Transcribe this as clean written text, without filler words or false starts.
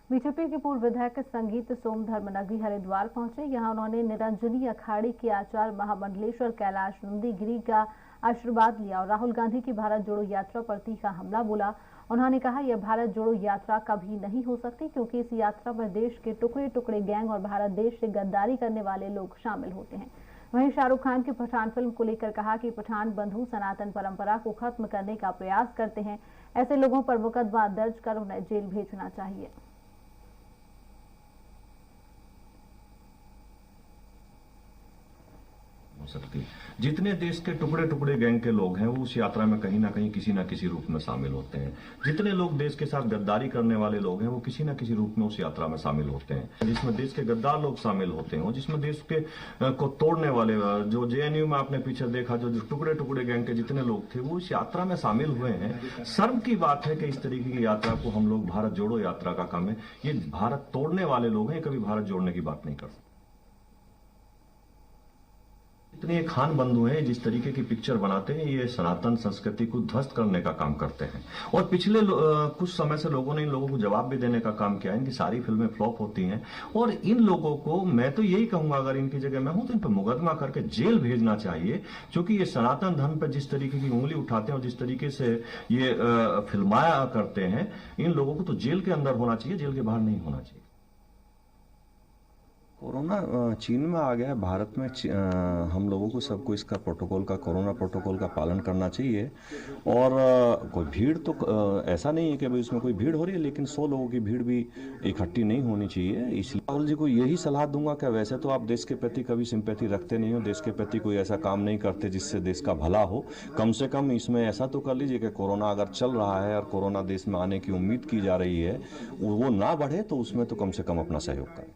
BJP के पूर्व विधायक संगीत सोम धर्मनगरी हरिद्वार पहुंचे। यहां उन्होंने निरंजनी अखाड़े के आचार्य महामंडलेश्वर कैलाश नंदीगिरी का आशीर्वाद लिया और राहुल गांधी की भारत जोड़ो यात्रा पर तीखा हमला बोला। उन्होंने कहा, यह भारत जोड़ो यात्रा कभी नहीं हो सकती क्योंकि इस यात्रा में देश के टुकड़े टुकड़े गैंग और भारत देश से गद्दारी करने वाले लोग शामिल होते हैं। वहीं शाहरुख खान की पठान फिल्म को लेकर कहा कि पठान बंधु सनातन परंपरा को खत्म करने का प्रयास करते हैं। ऐसे लोगों पर मुकदमा दर्ज कर उन्हें जेल भेजना चाहिए। हो सकती जितने देश के टुकड़े टुकड़े गैंग के लोग हैं वो उस यात्रा में कहीं ना कहीं किसी ना किसी रूप में शामिल होते हैं। जितने लोग देश के साथ गद्दारी करने वाले लोग हैं वो किसी ना किसी रूप में उस यात्रा में शामिल होते हैं। जिसमें देश के गद्दार लोग शामिल होते हैं, जिसमें देश के को तोड़ने वाले, जो जेएनयू में आपने पीछे देखा जो टुकड़े टुकड़े गैंग के जितने लोग थे वो इस यात्रा में शामिल हुए हैं। शर्म की बात है कि इस तरीके की यात्रा को हम लोग भारत जोड़ो यात्रा का काम है। ये भारत तोड़ने वाले लोग हैं, कभी भारत जोड़ने की बात नहीं कर सकते। इतने खान बंधु हैं जिस तरीके की पिक्चर बनाते हैं, ये सनातन संस्कृति को ध्वस्त करने का काम करते हैं। और पिछले कुछ समय से लोगों ने इन लोगों को जवाब भी देने का काम किया है। इनकी सारी फिल्में फ्लॉप होती हैं और इन लोगों को मैं तो यही कहूंगा, अगर इनकी जगह मैं हूं तो इन पर मुकदमा करके जेल भेजना चाहिए, क्योंकि ये सनातन धर्म पर जिस तरीके की उंगली उठाते हैं और जिस तरीके से ये फिल्माया करते हैं, इन लोगों को तो जेल के अंदर होना चाहिए, जेल के बाहर नहीं होना चाहिए। कोरोना चीन में आ गया है, भारत में हम लोगों को सबको इसका प्रोटोकॉल का, कोरोना प्रोटोकॉल का पालन करना चाहिए। और कोई भीड़ तो ऐसा नहीं है कि भाई उसमें कोई भीड़ हो रही है, लेकिन 100 लोगों की भीड़ भी इकट्ठी नहीं होनी चाहिए। इसलिए राहुल जी को यही सलाह दूंगा कि वैसे तो आप देश के प्रति कभी सिंपैथी रखते नहीं हो, देश के प्रति कोई ऐसा काम नहीं करते जिससे देश का भला हो। कम से कम इसमें ऐसा तो कर लीजिए कि कोरोना अगर चल रहा है और कोरोना देश में आने की उम्मीद की जा रही है वो ना बढ़े, तो उसमें तो कम से कम अपना सहयोग करें।